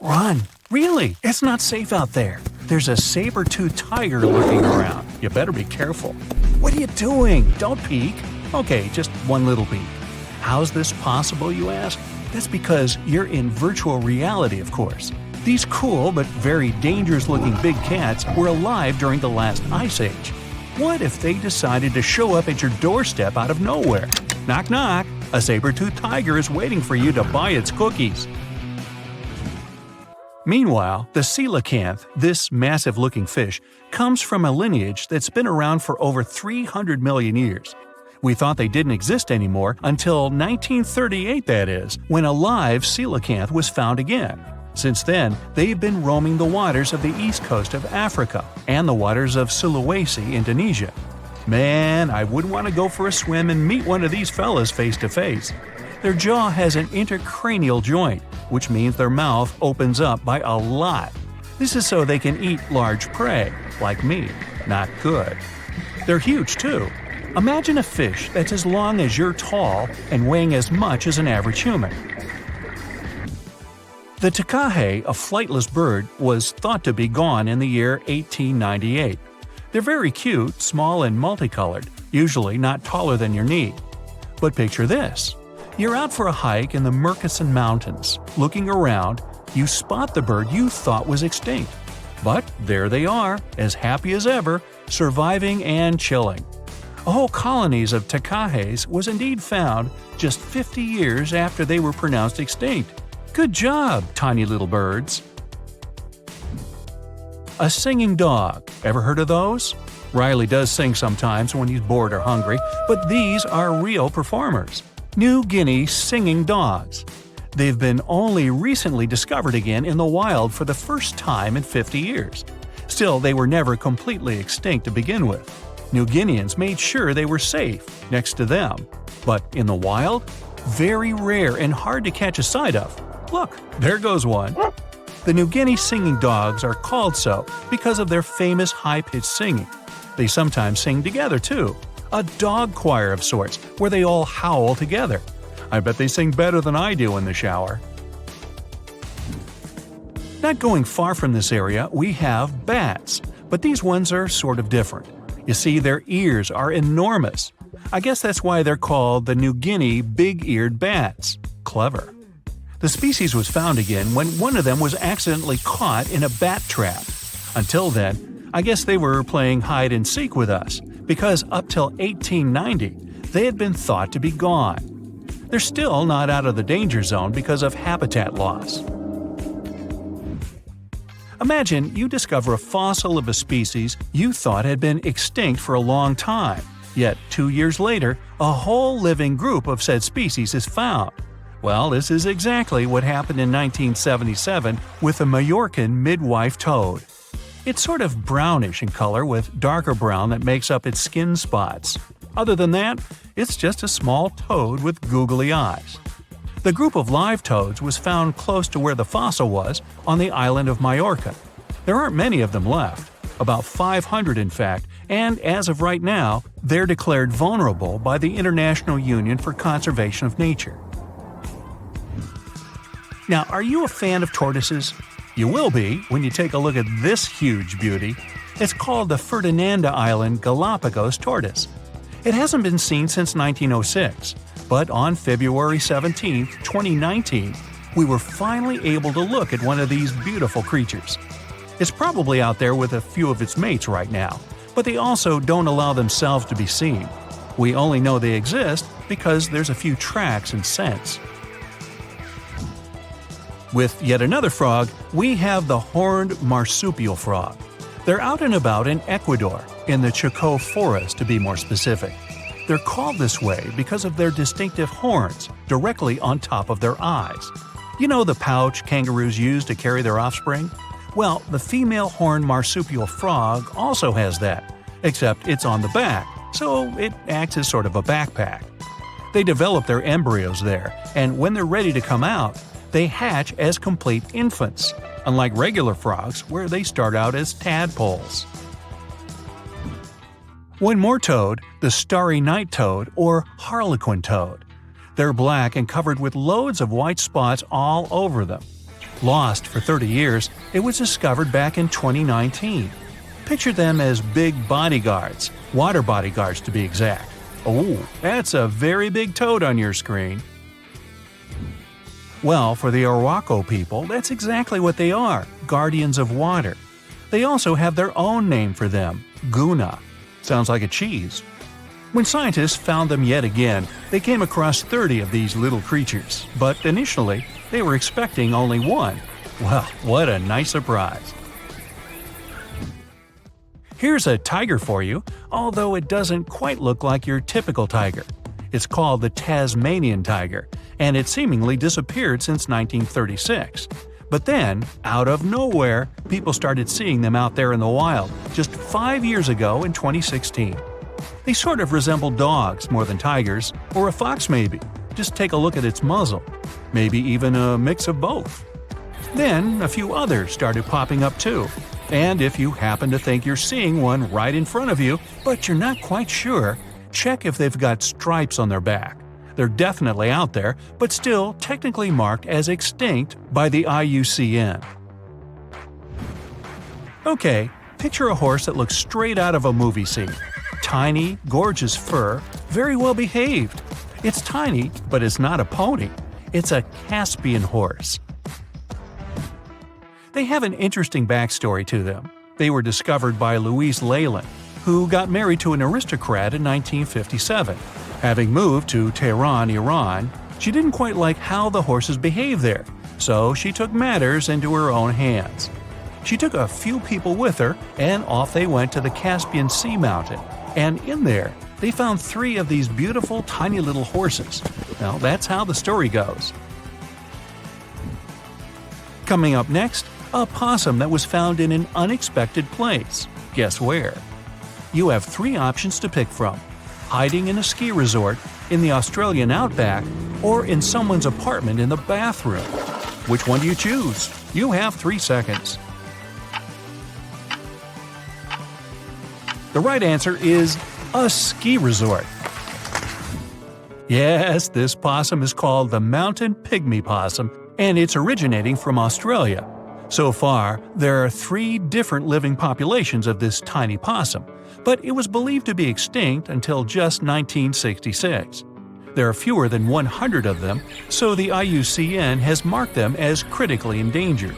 Run! Really? It's not safe out there. There's a saber-toothed tiger lurking around. You better be careful. What are you doing? Don't peek. Okay, just one little peek. How's this possible, you ask? That's because you're in virtual reality, of course. These cool but very dangerous-looking big cats were alive during the last ice age. What if they decided to show up at your doorstep out of nowhere? Knock knock, a saber-toothed tiger is waiting for you to buy its cookies. Meanwhile, the coelacanth, this massive-looking fish, comes from a lineage that's been around for over 300 million years. We thought they didn't exist anymore until 1938, that is, when a live coelacanth was found again. Since then, they've been roaming the waters of the east coast of Africa and the waters of Sulawesi, Indonesia. Man, I wouldn't want to go for a swim and meet one of these fellas face to face. Their jaw has an intercranial joint, which means their mouth opens up by a lot. This is so they can eat large prey, like me. Not good. They're huge, too. Imagine a fish that's as long as you're tall and weighing as much as an average human. The takahe, a flightless bird, was thought to be gone in the year 1898. They're very cute, small and multicolored, usually not taller than your knee. But picture this. You're out for a hike in the Murchison Mountains. Looking around, you spot the bird you thought was extinct. But there they are, as happy as ever, surviving and chilling. Whole colonies of takahes was indeed found just 50 years after they were pronounced extinct. Good job, tiny little birds. A singing dog. Ever heard of those? Riley does sing sometimes when he's bored or hungry, but these are real performers. New Guinea singing dogs. They've been only recently discovered again in the wild for the first time in 50 years. Still, they were never completely extinct to begin with. New Guineans made sure they were safe next to them. But in the wild? Very rare and hard to catch a sight of. Look, there goes one. The New Guinea singing dogs are called so because of their famous high-pitched singing. They sometimes sing together, too. A dog choir of sorts, where they all howl together. I bet they sing better than I do in the shower. Not going far from this area, we have bats, but these ones are sort of different. You see, their ears are enormous. I guess that's why they're called the New Guinea big-eared bats. Clever. The species was found again when one of them was accidentally caught in a bat trap. Until then, I guess they were playing hide-and-seek with us, because up till 1890, they had been thought to be gone. They're still not out of the danger zone because of habitat loss. Imagine you discover a fossil of a species you thought had been extinct for a long time, yet 2 years later, a whole living group of said species is found. Well, this is exactly what happened in 1977 with the Majorcan midwife toad. It's sort of brownish in color with darker brown that makes up its skin spots. Other than that, it's just a small toad with googly eyes. The group of live toads was found close to where the fossil was, on the island of Majorca. There aren't many of them left, about 500 in fact, and as of right now, they're declared vulnerable by the International Union for Conservation of Nature. Now, are you a fan of tortoises? You will be when you take a look at this huge beauty. It's called the Ferdinanda Island Galapagos tortoise. It hasn't been seen since 1906, but on February 17, 2019, we were finally able to look at one of these beautiful creatures. It's probably out there with a few of its mates right now, but they also don't allow themselves to be seen. We only know they exist because there's a few tracks and scents. With yet another frog, we have the horned marsupial frog. They're out and about in Ecuador, in the Chocó forest to be more specific. They're called this way because of their distinctive horns directly on top of their eyes. You know the pouch kangaroos use to carry their offspring? Well, the female horned marsupial frog also has that, except it's on the back, so it acts as sort of a backpack. They develop their embryos there, and when they're ready to come out, they hatch as complete infants, unlike regular frogs where they start out as tadpoles. One more toad, the starry night toad or harlequin toad. They're black and covered with loads of white spots all over them. Lost for 30 years, it was discovered back in 2019. Picture them as big bodyguards, water bodyguards to be exact. Oh, that's a very big toad on your screen. Well, for the Arhuaco people, that's exactly what they are, guardians of water. They also have their own name for them, Guna. Sounds like a cheese. When scientists found them yet again, they came across 30 of these little creatures, but initially, they were expecting only one. Well, what a nice surprise. Here's a tiger for you, although it doesn't quite look like your typical tiger. It's called the Tasmanian tiger, and it seemingly disappeared since 1936. But then, out of nowhere, people started seeing them out there in the wild just 5 years ago in 2016. They sort of resemble dogs more than tigers, or a fox maybe. Just take a look at its muzzle. Maybe even a mix of both. Then, a few others started popping up too. And if you happen to think you're seeing one right in front of you, but you're not quite sure, check if they've got stripes on their back. They're definitely out there, but still technically marked as extinct by the IUCN. Okay, picture a horse that looks straight out of a movie scene. Tiny, gorgeous fur, very well behaved. It's tiny, but it's not a pony. It's a Caspian horse. They have an interesting backstory to them. They were discovered by Louise Leyland, who got married to an aristocrat in 1957. Having moved to Tehran, Iran, she didn't quite like how the horses behaved there, so she took matters into her own hands. She took a few people with her, and off they went to the Caspian Sea mountain. And in there, they found 3 of these beautiful tiny little horses. Well, that's how the story goes. Coming up next, a possum that was found in an unexpected place. Guess where? You have 3 options to pick from: hiding in a ski resort, in the Australian outback, or in someone's apartment in the bathroom. Which one do you choose? You have 3 seconds. The right answer is a ski resort. Yes, this possum is called the mountain pygmy possum, and it's originating from Australia. So far, there are 3 different living populations of this tiny possum, but it was believed to be extinct until just 1966. There are fewer than 100 of them, so the IUCN has marked them as critically endangered.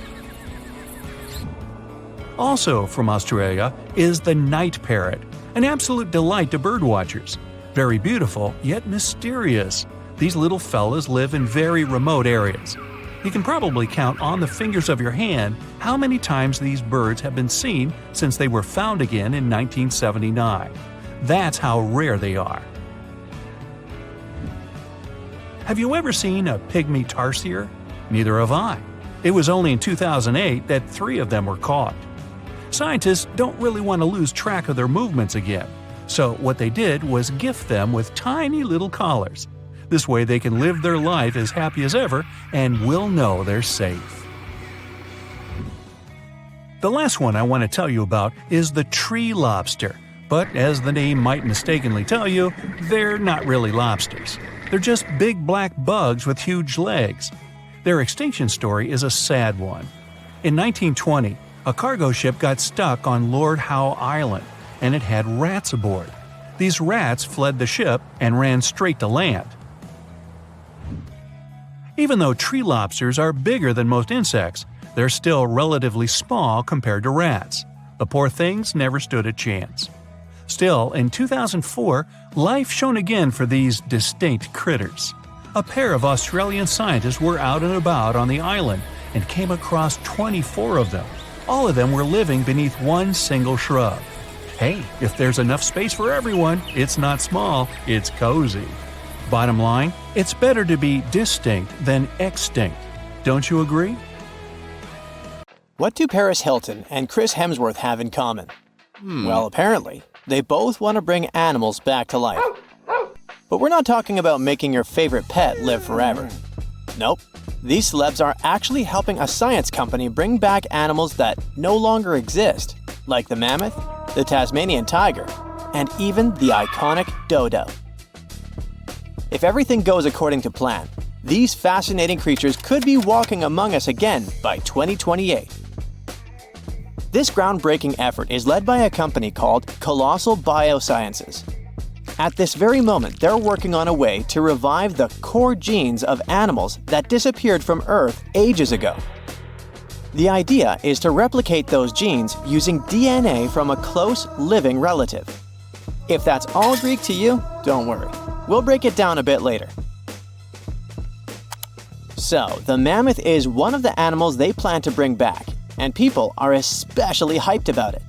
Also from Australia is the night parrot, an absolute delight to birdwatchers. Very beautiful, yet mysterious. These little fellas live in very remote areas. You can probably count on the fingers of your hand how many times these birds have been seen since they were found again in 1979. That's how rare they are. Have you ever seen a pygmy tarsier? Neither have I. It was only in 2008 that 3 of them were caught. Scientists don't really want to lose track of their movements again, so what they did was gift them with tiny little collars. This way they can live their life as happy as ever and will know they're safe. The last one I want to tell you about is the tree lobster, but as the name might mistakenly tell you, they're not really lobsters. They're just big black bugs with huge legs. Their extinction story is a sad one. In 1920, a cargo ship got stuck on Lord Howe Island, and it had rats aboard. These rats fled the ship and ran straight to land. Even though tree lobsters are bigger than most insects, they're still relatively small compared to rats. The poor things never stood a chance. Still, in 2004, life shone again for these distinct critters. A pair of Australian scientists were out and about on the island and came across 24 of them. All of them were living beneath one single shrub. Hey, if there's enough space for everyone, it's not small, it's cozy. Bottom line, it's better to be distinct than extinct. Don't you agree? What do Paris Hilton and Chris Hemsworth have in common? Well, apparently, they both want to bring animals back to life. But we're not talking about making your favorite pet live forever. Nope. These celebs are actually helping a science company bring back animals that no longer exist, like the mammoth, the Tasmanian tiger, and even the iconic dodo. If everything goes according to plan, these fascinating creatures could be walking among us again by 2028. This groundbreaking effort is led by a company called Colossal Biosciences. At this very moment, they're working on a way to revive the core genes of animals that disappeared from Earth ages ago. The idea is to replicate those genes using DNA from a close living relative. If that's all Greek to you, don't worry. We'll break it down a bit later. So, the mammoth is one of the animals they plan to bring back, and people are especially hyped about it.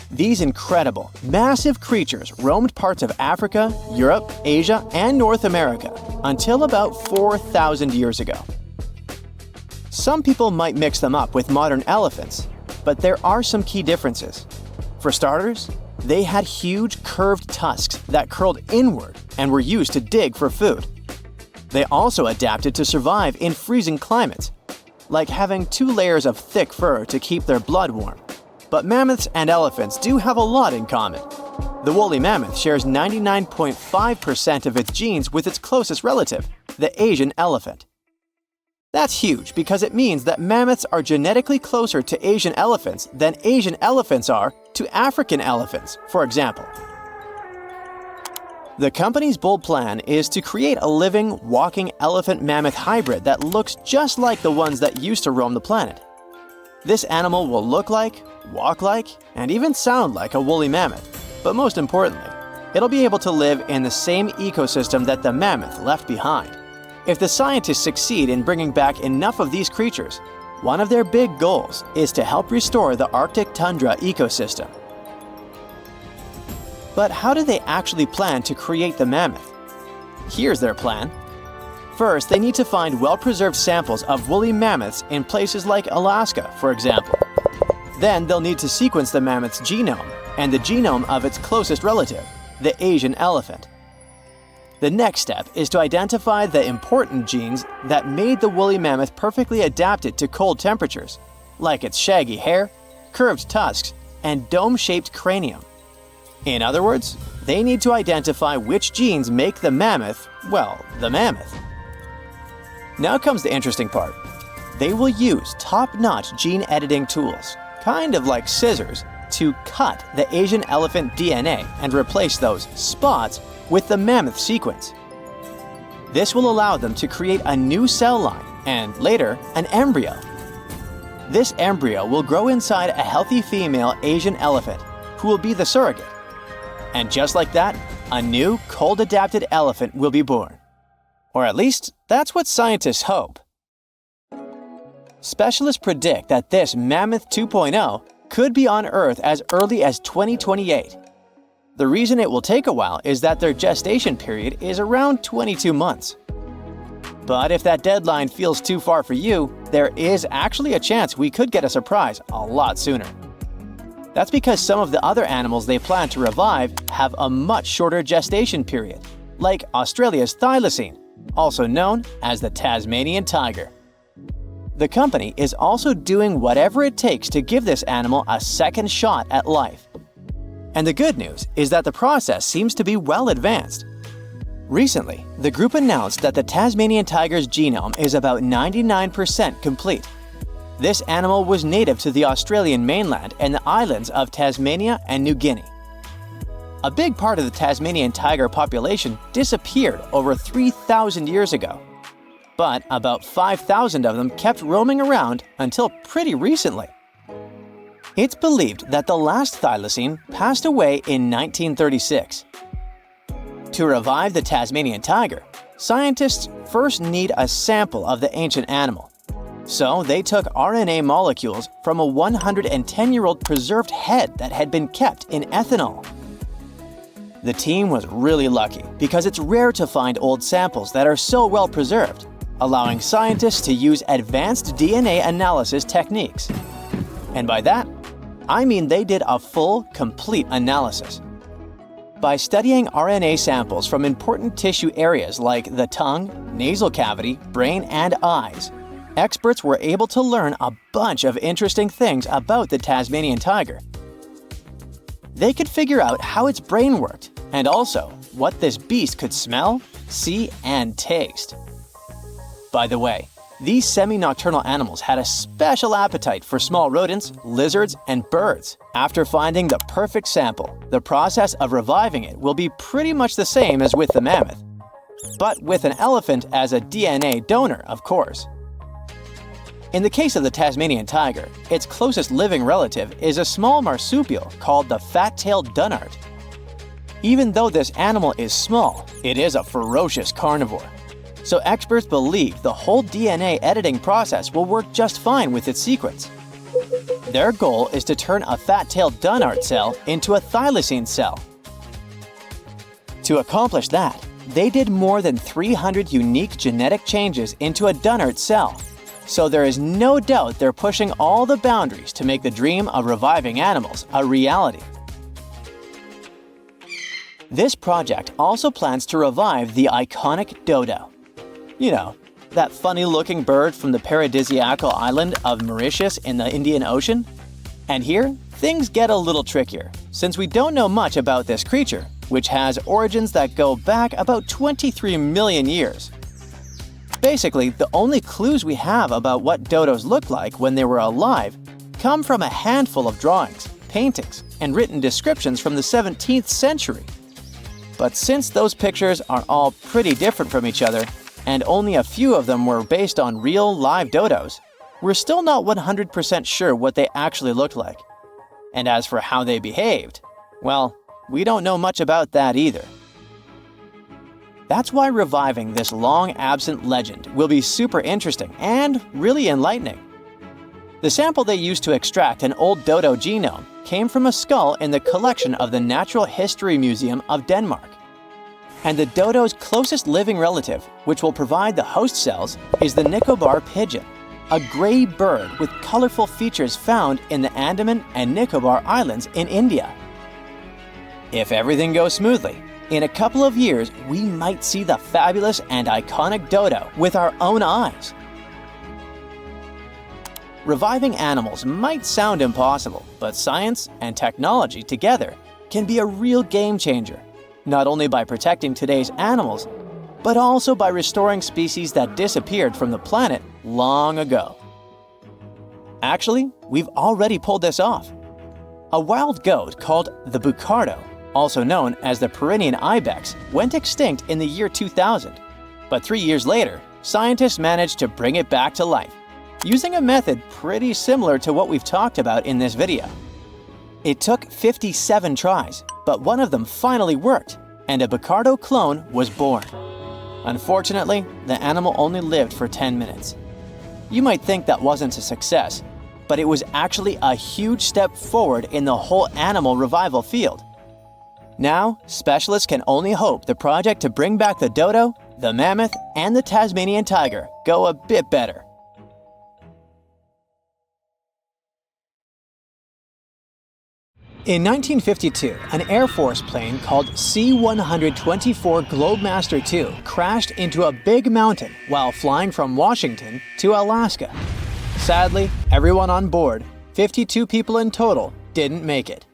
These incredible, massive creatures roamed parts of Africa, Europe, Asia, and North America until about 4,000 years ago. Some people might mix them up with modern elephants, but there are some key differences. For starters, they had huge curved tusks that curled inward and were used to dig for food. They also adapted to survive in freezing climates, like having 2 layers of thick fur to keep their blood warm. But mammoths and elephants do have a lot in common. The woolly mammoth shares 99.5% of its genes with its closest relative, the Asian elephant. That's huge because it means that mammoths are genetically closer to Asian elephants than Asian elephants are to African elephants, for example. The company's bold plan is to create a living, walking elephant-mammoth hybrid that looks just like the ones that used to roam the planet. This animal will look like, walk like, and even sound like a woolly mammoth, but most importantly, it'll be able to live in the same ecosystem that the mammoth left behind. If the scientists succeed in bringing back enough of these creatures, one of their big goals is to help restore the Arctic tundra ecosystem. But how do they actually plan to create the mammoth? Here's their plan. First, they need to find well-preserved samples of woolly mammoths in places like Alaska, for example. Then they'll need to sequence the mammoth's genome and the genome of its closest relative, the Asian elephant. The next step is to identify the important genes that made the woolly mammoth perfectly adapted to cold temperatures, like its shaggy hair, curved tusks, and dome-shaped cranium. In other words, they need to identify which genes make the mammoth, well, the mammoth. Now comes the interesting part. They will use top-notch gene editing tools, kind of like scissors, to cut the Asian elephant DNA and replace those spots with the mammoth sequence. This will allow them to create a new cell line and, later, an embryo. This embryo will grow inside a healthy female Asian elephant, who will be the surrogate. And just like that, a new, cold-adapted elephant will be born. Or at least, that's what scientists hope. Specialists predict that this Mammoth 2.0 could be on Earth as early as 2028. The reason it will take a while is that their gestation period is around 22 months. But if that deadline feels too far for you, there is actually a chance we could get a surprise a lot sooner. That's because some of the other animals they plan to revive have a much shorter gestation period, like Australia's thylacine, also known as the Tasmanian tiger. The company is also doing whatever it takes to give this animal a second shot at life. And the good news is that the process seems to be well advanced. Recently, the group announced that the Tasmanian tiger's genome is about 99% complete. This animal was native to the Australian mainland and the islands of Tasmania and New Guinea. A big part of the Tasmanian tiger population disappeared over 3,000 years ago. But about 5,000 of them kept roaming around until pretty recently. It's believed that the last thylacine passed away in 1936. To revive the Tasmanian tiger, scientists first need a sample of the ancient animal. So they took RNA molecules from a 110-year-old preserved head that had been kept in ethanol. The team was really lucky because it's rare to find old samples that are so well preserved, allowing scientists to use advanced DNA analysis techniques. And by that, I mean they did a full, complete analysis. By studying RNA samples from important tissue areas like the tongue, nasal cavity, brain, and eyes, experts were able to learn a bunch of interesting things about the Tasmanian tiger. They could figure out how its brain worked, and also what this beast could smell, see, and taste. By the way, these semi-nocturnal animals had a special appetite for small rodents, lizards, and birds. After finding the perfect sample, the process of reviving it will be pretty much the same as with the mammoth, but with an elephant as a DNA donor, of course. In the case of the Tasmanian tiger, its closest living relative is a small marsupial called the fat-tailed dunnart. Even though this animal is small, it is a ferocious carnivore. So experts believe the whole DNA editing process will work just fine with its sequence. Their goal is to turn a fat-tailed dunnart cell into a thylacine cell. To accomplish that, they did more than 300 unique genetic changes into a dunnart cell. So there is no doubt they're pushing all the boundaries to make the dream of reviving animals a reality. This project also plans to revive the iconic dodo. You know, that funny-looking bird from the paradisiacal island of Mauritius in the Indian Ocean? And here, things get a little trickier, since we don't know much about this creature, which has origins that go back about 23 million years. Basically, the only clues we have about what dodos looked like when they were alive come from a handful of drawings, paintings, and written descriptions from the 17th century. But since those pictures are all pretty different from each other, and only a few of them were based on real live dodos, we're still not 100% sure what they actually looked like. And as for how they behaved, well, we don't know much about that either. That's why reviving this long-absent legend will be super interesting and really enlightening. The sample they used to extract an old dodo genome came from a skull in the collection of the Natural History Museum of Denmark. And the dodo's closest living relative, which will provide the host cells, is the Nicobar pigeon, a gray bird with colorful features found in the Andaman and Nicobar Islands in India. If everything goes smoothly, in a couple of years, we might see the fabulous and iconic dodo with our own eyes. Reviving animals might sound impossible, but science and technology together can be a real game changer, not only by protecting today's animals, but also by restoring species that disappeared from the planet long ago. Actually, we've already pulled this off. A wild goat called the bucardo, also known as the Pyrenean ibex, went extinct in the year 2000. But 3 years later, scientists managed to bring it back to life, using a method pretty similar to what we've talked about in this video. It took 57 tries, but one of them finally worked, and a bucardo clone was born. Unfortunately, the animal only lived for 10 minutes. You might think that wasn't a success, but it was actually a huge step forward in the whole animal revival field. Now, specialists can only hope the project to bring back the dodo, the mammoth, and the Tasmanian tiger go a bit better. In 1952, an Air Force plane called C-124 Globemaster II crashed into a big mountain while flying from Washington to Alaska. Sadly, everyone on board, 52 people in total, didn't make it.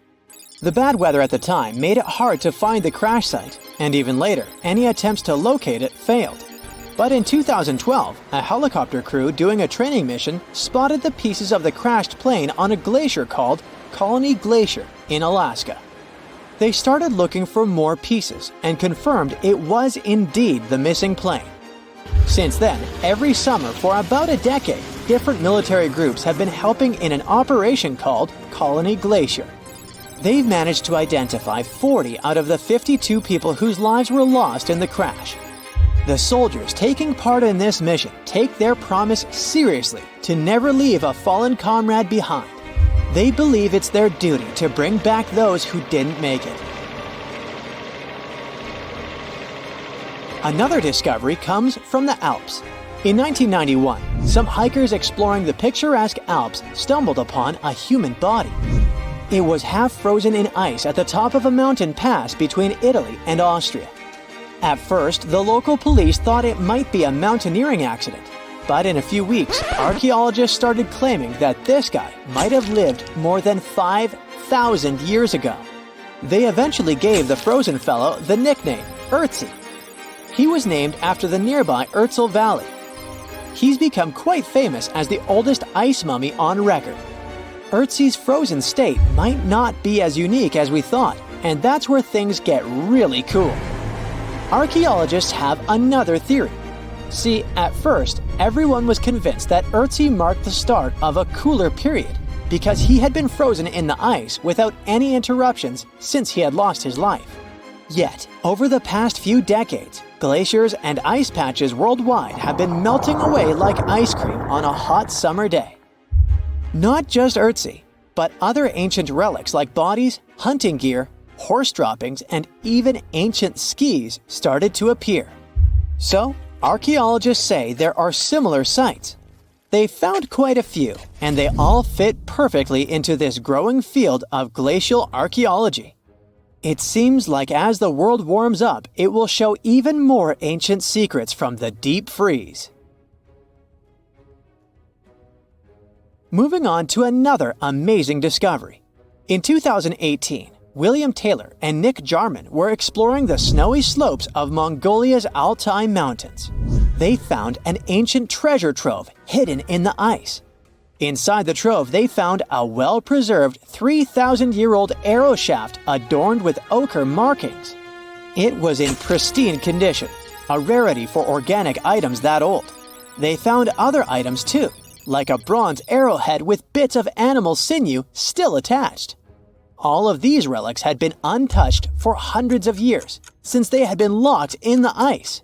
The bad weather at the time made it hard to find the crash site, and even later, any attempts to locate it failed. But in 2012, a helicopter crew doing a training mission spotted the pieces of the crashed plane on a glacier called Colony Glacier in Alaska. They started looking for more pieces and confirmed it was indeed the missing plane. Since then, every summer for about a decade, different military groups have been helping in an operation called Colony Glacier. They've managed to identify 40 out of the 52 people whose lives were lost in the crash. The soldiers taking part in this mission take their promise seriously to never leave a fallen comrade behind. They believe it's their duty to bring back those who didn't make it. Another discovery comes from the Alps. In 1991, some hikers exploring the picturesque Alps stumbled upon a human body. It was half frozen in ice at the top of a mountain pass between Italy and Austria. At first, the local police thought it might be a mountaineering accident. But in a few weeks, archaeologists started claiming that this guy might have lived more than 5,000 years ago. They eventually gave the frozen fellow the nickname Ötzi. He was named after the nearby Ötztal Valley. he's become quite famous as the oldest ice mummy on record. Ötzi's frozen state might not be as unique as we thought, and that's where things get really cool. Archaeologists have another theory. See, at first, everyone was convinced that Ötzi marked the start of a cooler period because he had been frozen in the ice without any interruptions since he had lost his life. Yet, over the past few decades, glaciers and ice patches worldwide have been melting away like ice cream on a hot summer day. Not just Ötzi, but other ancient relics like bodies, hunting gear, horse droppings, and even ancient skis started to appear. So, archaeologists say there are similar sites. They found quite a few, and they all fit perfectly into this growing field of glacial archaeology. It seems like as the world warms up, it will show even more ancient secrets from the deep freeze. Moving on to another amazing discovery. In 2018, William Taylor and Nick Jarman were exploring the snowy slopes of Mongolia's Altai Mountains. They found an ancient treasure trove hidden in the ice. Inside the trove, they found a well-preserved 3,000-year-old arrow shaft adorned with ochre markings. It was in pristine condition, a rarity for organic items that old. They found other items too, like a bronze arrowhead with bits of animal sinew still attached. All of these relics had been untouched for hundreds of years, since they had been locked in the ice.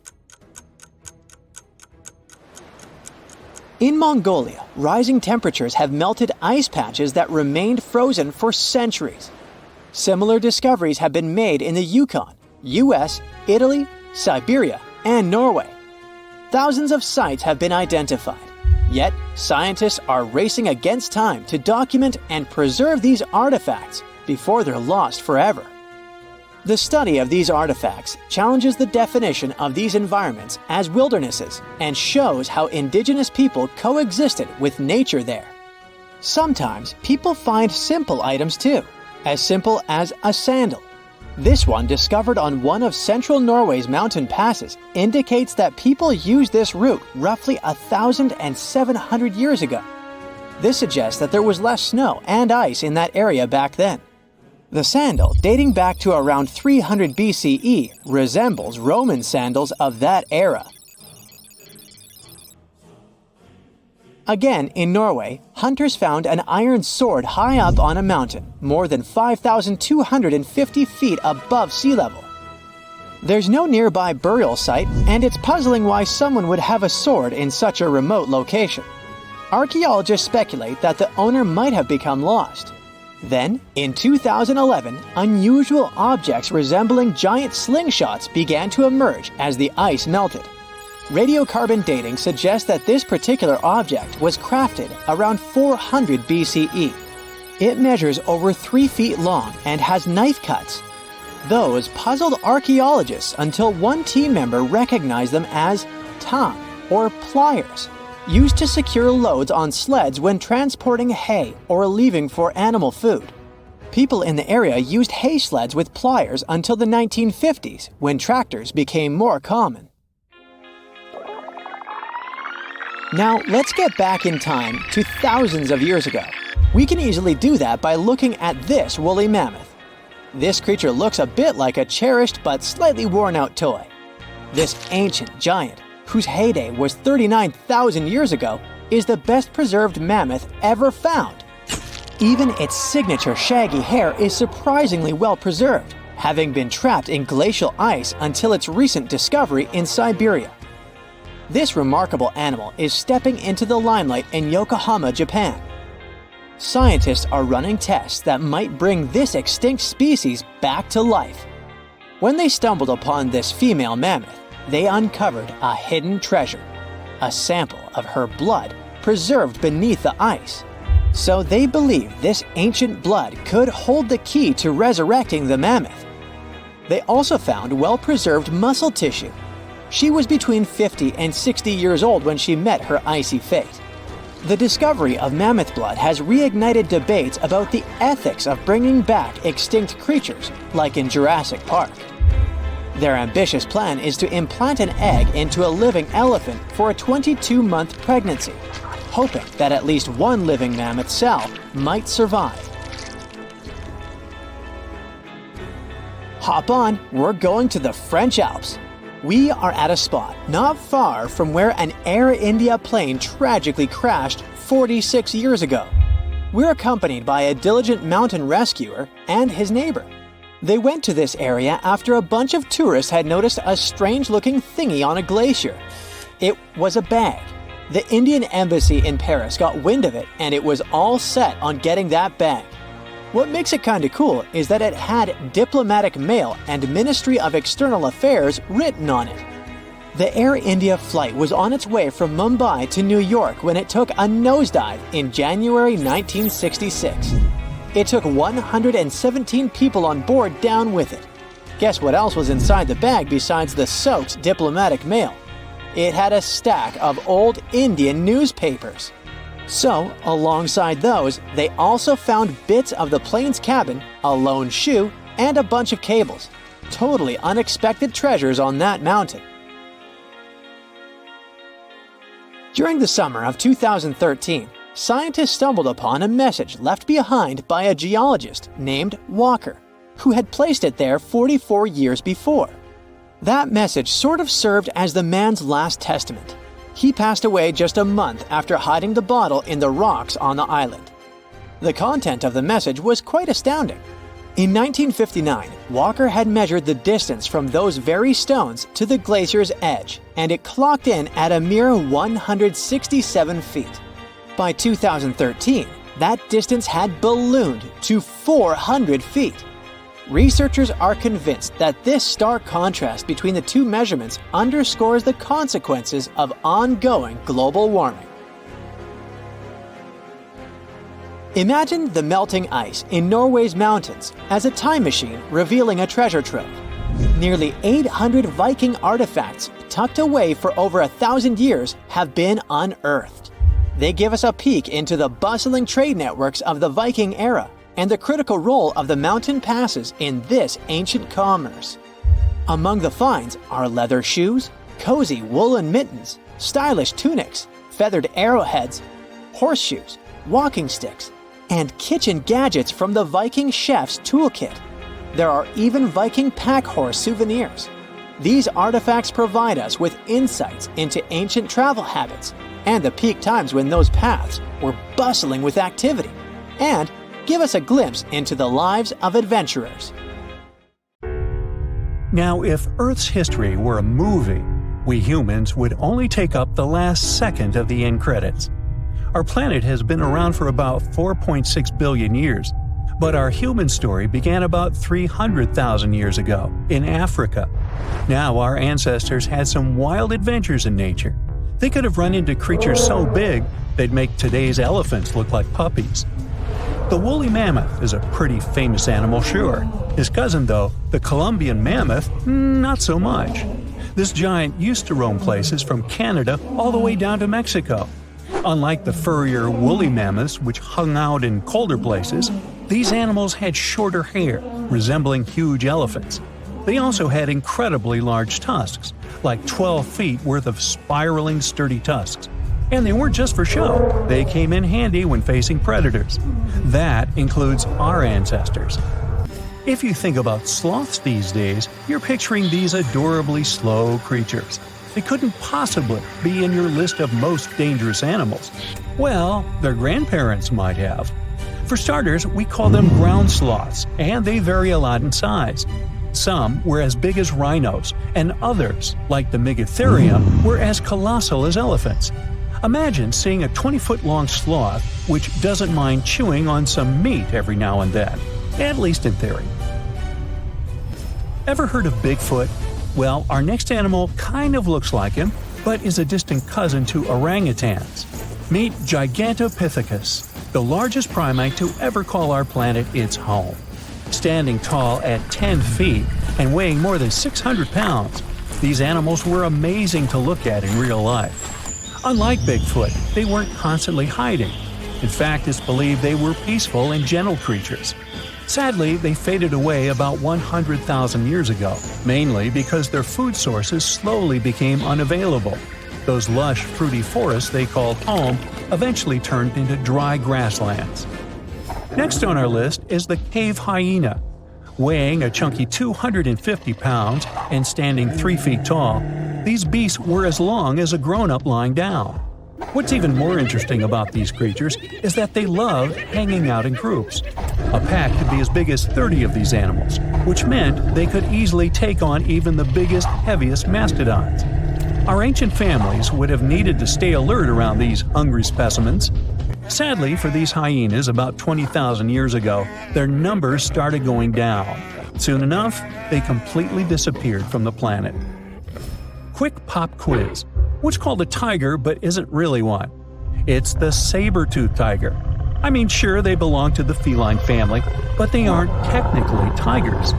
In Mongolia, rising temperatures have melted ice patches that remained frozen for centuries. Similar discoveries have been made in the Yukon, US, Italy, Siberia, and Norway. Thousands of sites have been identified. Yet, scientists are racing against time to document and preserve these artifacts before they're lost forever. The study of these artifacts challenges the definition of these environments as wildernesses and shows how indigenous people coexisted with nature there. Sometimes people find simple items too, as simple as a sandal. This one, discovered on one of central Norway's mountain passes, indicates that people used this route roughly 1,700 years ago. This suggests that there was less snow and ice in that area back then. The sandal, dating back to around 300 BCE, resembles Roman sandals of that era. Again, in Norway, hunters found an iron sword high up on a mountain, more than 5,250 feet above sea level. There's no nearby burial site, and it's puzzling why someone would have a sword in such a remote location. Archaeologists speculate that the owner might have become lost. Then, in 2011, unusual objects resembling giant slingshots began to emerge as the ice melted. Radiocarbon dating suggests that this particular object was crafted around 400 BCE. It measures over 3 feet long and has knife cuts. Those puzzled archaeologists until one team member recognized them as tang, or pliers, used to secure loads on sleds when transporting hay or leaving for animal food. People in the area used hay sleds with pliers until the 1950s, when tractors became more common. Now, let's get back in time to thousands of years ago. We can easily do that by looking at this woolly mammoth. This creature looks a bit like a cherished but slightly worn-out toy. This ancient giant, whose heyday was 39,000 years ago, is the best preserved mammoth ever found. Even its signature shaggy hair is surprisingly well preserved, having been trapped in glacial ice until its recent discovery in Siberia. This remarkable animal is stepping into the limelight in Yokohama, Japan. Scientists are running tests that might bring this extinct species back to life. When they stumbled upon this female mammoth, they uncovered a hidden treasure, a sample of her blood preserved beneath the ice. So they believe this ancient blood could hold the key to resurrecting the mammoth. They also found well-preserved muscle tissue. She was between 50 and 60 years old when she met her icy fate. The discovery of mammoth blood has reignited debates about the ethics of bringing back extinct creatures, like in Jurassic Park. Their ambitious plan is to implant an egg into a living elephant for a 22-month pregnancy, hoping that at least one living mammoth cell might survive. Hop on, we're going to the French Alps. We are at a spot not far from where an Air India plane tragically crashed 46 years ago. We're accompanied by a diligent mountain rescuer and his neighbor. They went to this area after a bunch of tourists had noticed a strange-looking thingy on a glacier. It was a bag. The Indian embassy in Paris got wind of it, and it was all set on getting that bag. What makes it kinda cool is that it had diplomatic mail and Ministry of External Affairs written on it. The Air India flight was on its way from Mumbai to New York when it took a nosedive in January 1966. It took 117 people on board down with it. Guess what else was inside the bag besides the soaked diplomatic mail? It had a stack of old Indian newspapers. So, alongside those, they also found bits of the plane's cabin, a lone shoe, and a bunch of cables. Totally unexpected treasures on that mountain. During the summer of 2013, scientists stumbled upon a message left behind by a geologist named Walker, who had placed it there 44 years before. That message sort of served as the man's last testament. He passed away just a month after hiding the bottle in the rocks on the island. The content of the message was quite astounding. In 1959, Walker had measured the distance from those very stones to the glacier's edge, and it clocked in at a mere 167 feet. By 2013, that distance had ballooned to 400 feet. Researchers are convinced that this stark contrast between the two measurements underscores the consequences of ongoing global warming. Imagine the melting ice in Norway's mountains as a time machine revealing a treasure trove. Nearly 800 Viking artifacts tucked away for over 1,000 years have been unearthed. They give us a peek into the bustling trade networks of the Viking era and the critical role of the mountain passes in this ancient commerce. Among the finds are leather shoes, cozy woolen mittens, stylish tunics, feathered arrowheads, horseshoes, walking sticks, and kitchen gadgets from the Viking chef's toolkit. There are even Viking pack horse souvenirs. These artifacts provide us with insights into ancient travel habits and the peak times when those paths were bustling with activity, and give us a glimpse into the lives of adventurers. Now, if Earth's history were a movie, we humans would only take up the last second of the end credits. Our planet has been around for about 4.6 billion years, but our human story began about 300,000 years ago in Africa. Now, our ancestors had some wild adventures in nature. They could have run into creatures so big they'd make today's elephants look like puppies. The woolly mammoth is a pretty famous animal, sure. His cousin, though, the Colombian mammoth, not so much. This giant used to roam places from Canada all the way down to Mexico. Unlike the furrier woolly mammoths, which hung out in colder places, these animals had shorter hair, resembling huge elephants. They also had incredibly large tusks, like 12 feet worth of spiraling sturdy tusks. And they weren't just for show, they came in handy when facing predators. That includes our ancestors. If you think about sloths these days, you're picturing these adorably slow creatures. They couldn't possibly be in your list of most dangerous animals. Well, their grandparents might have. For starters, we call them ground sloths, and they vary a lot in size. Some were as big as rhinos, and others, like the Megatherium, were as colossal as elephants. Imagine seeing a 20-foot-long sloth which doesn't mind chewing on some meat every now and then, at least in theory. Ever heard of Bigfoot? Well, our next animal kind of looks like him, but is a distant cousin to orangutans. Meet Gigantopithecus, the largest primate to ever call our planet its home. Standing tall at 10 feet and weighing more than 600 pounds, these animals were amazing to look at in real life. Unlike Bigfoot, they weren't constantly hiding. In fact, it's believed they were peaceful and gentle creatures. Sadly, they faded away about 100,000 years ago, mainly because their food sources slowly became unavailable. Those lush, fruity forests they called home eventually turned into dry grasslands. Next on our list is the cave hyena. Weighing a chunky 250 pounds and standing 3 feet tall, these beasts were as long as a grown-up lying down. What's even more interesting about these creatures is that they love hanging out in groups. A pack could be as big as 30 of these animals, which meant they could easily take on even the biggest, heaviest mastodons. Our ancient families would have needed to stay alert around these hungry specimens. Sadly for these hyenas about 20,000 years ago, their numbers started going down. Soon enough, they completely disappeared from the planet. Quick pop quiz. What's called a tiger but isn't really one? It's the saber-toothed tiger. I mean, sure, they belong to the feline family, but they aren't technically tigers.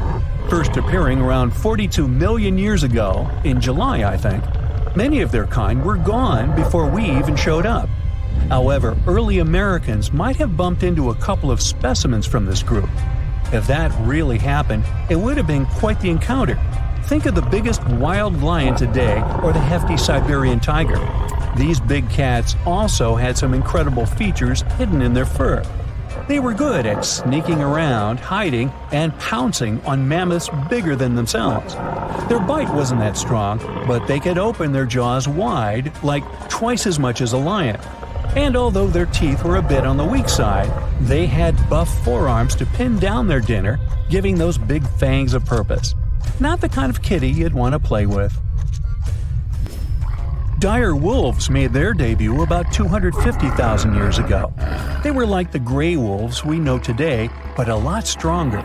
First appearing around 42 million years ago, in July I think, many of their kind were gone before we even showed up. However, early Americans might have bumped into a couple of specimens from this group. If that really happened, it would have been quite the encounter. Think of the biggest wild lion today or the hefty Siberian tiger. These big cats also had some incredible features hidden in their fur. They were good at sneaking around, hiding, and pouncing on mammoths bigger than themselves. Their bite wasn't that strong, but they could open their jaws wide, like twice as much as a lion. And although their teeth were a bit on the weak side, they had buff forearms to pin down their dinner, giving those big fangs a purpose. Not the kind of kitty you'd want to play with. Dire wolves made their debut about 250,000 years ago. They were like the gray wolves we know today, but a lot stronger.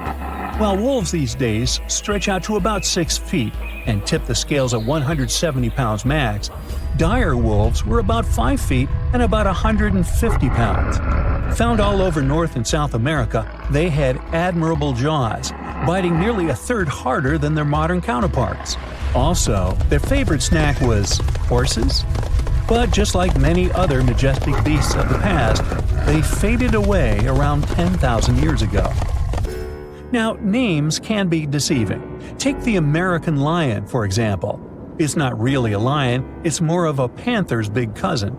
While wolves these days stretch out to about 6 feet and tip the scales at 170 pounds max, dire wolves were about 5 feet and about 150 pounds. Found all over North and South America, they had admirable jaws, biting nearly a third harder than their modern counterparts. Also, their favorite snack was horses. But just like many other majestic beasts of the past, they faded away around 10,000 years ago. Now, names can be deceiving. Take the American lion, for example. It's not really a lion, it's more of a panther's big cousin.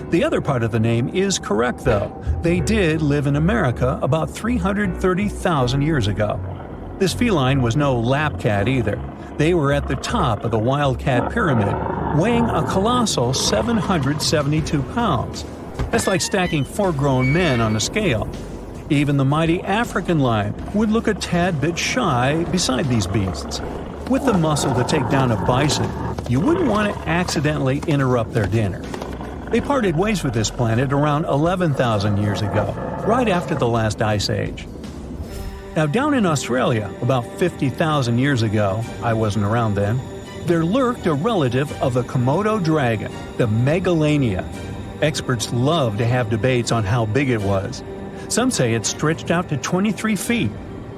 The other part of the name is correct, though. They did live in America about 330,000 years ago. This feline was no lap cat either. They were at the top of the wildcat pyramid, weighing a colossal 772 pounds. That's like stacking 4 grown men on a scale. Even the mighty African lion would look a tad bit shy beside these beasts. With the muscle to take down a bison, you wouldn't want to accidentally interrupt their dinner. They parted ways with this planet around 11,000 years ago, right after the last ice age. Now, down in Australia, about 50,000 years ago, I wasn't around then, there lurked a relative of the Komodo dragon, the Megalania. Experts love to have debates on how big it was. Some say it stretched out to 23 feet.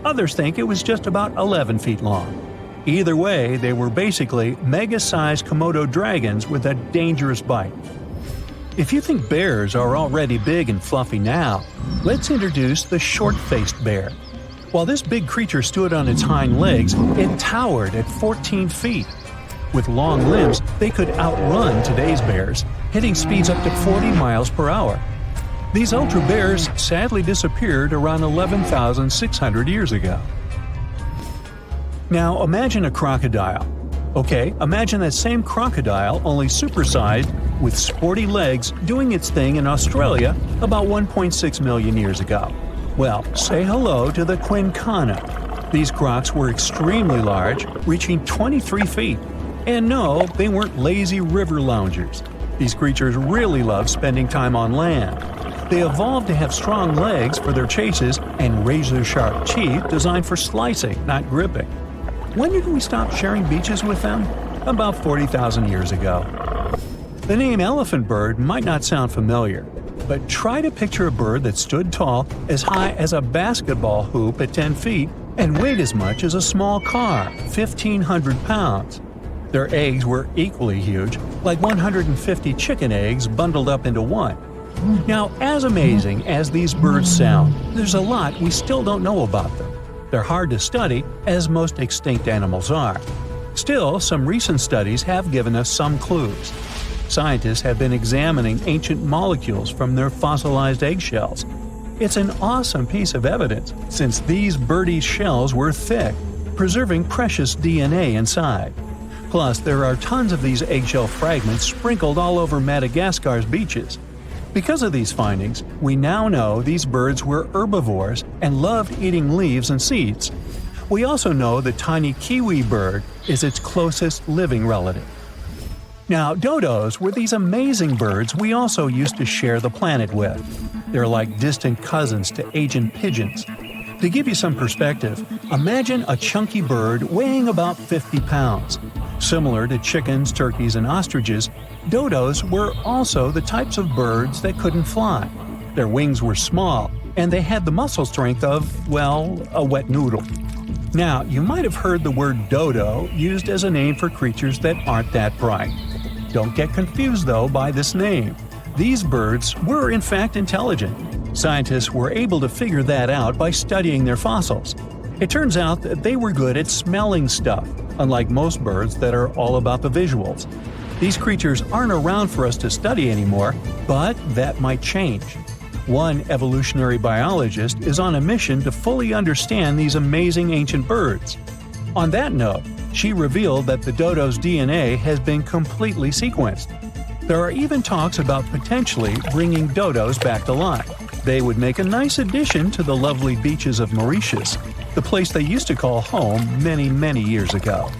Others think it was just about 11 feet long. Either way, they were basically mega-sized Komodo dragons with a dangerous bite. If you think bears are already big and fluffy now, let's introduce the short-faced bear. While this big creature stood on its hind legs, it towered at 14 feet. With long limbs, they could outrun today's bears, hitting speeds up to 40 miles per hour. These ultra bears sadly disappeared around 11,600 years ago. Now imagine a crocodile. Okay, imagine that same crocodile, only supersized, with sporty legs, doing its thing in Australia about 1.6 million years ago. Well, say hello to the quincana. These crocs were extremely large, reaching 23 feet. And no, they weren't lazy river loungers. These creatures really love spending time on land. They evolved to have strong legs for their chases and razor-sharp teeth designed for slicing, not gripping. When did we stop sharing beaches with them? About 40,000 years ago. The name elephant bird might not sound familiar, but try to picture a bird that stood tall as high as a basketball hoop at 10 feet and weighed as much as a small car, 1,500 pounds. Their eggs were equally huge, like 150 chicken eggs bundled up into one. Now, as amazing as these birds sound, there's a lot we still don't know about them. They're hard to study, as most extinct animals are. Still, some recent studies have given us some clues. Scientists have been examining ancient molecules from their fossilized eggshells. It's an awesome piece of evidence, since these birdies' shells were thick, preserving precious DNA inside. Plus, there are tons of these eggshell fragments sprinkled all over Madagascar's beaches. Because of these findings, we now know these birds were herbivores and loved eating leaves and seeds. We also know the tiny kiwi bird is its closest living relative. Now, dodos were these amazing birds we also used to share the planet with. They're like distant cousins to ancient pigeons. To give you some perspective, imagine a chunky bird weighing about 50 pounds. Similar to chickens, turkeys, and ostriches, dodos were also the types of birds that couldn't fly. Their wings were small, and they had the muscle strength of, well, a wet noodle. Now, you might have heard the word dodo used as a name for creatures that aren't that bright. Don't get confused, though, by this name. These birds were in fact intelligent. Scientists were able to figure that out by studying their fossils. It turns out that they were good at smelling stuff, unlike most birds that are all about the visuals. These creatures aren't around for us to study anymore, but that might change. One evolutionary biologist is on a mission to fully understand these amazing ancient birds. On that note, she revealed that the dodo's DNA has been completely sequenced. There are even talks about potentially bringing dodos back to life. They would make a nice addition to the lovely beaches of Mauritius, the place they used to call home many, many years ago.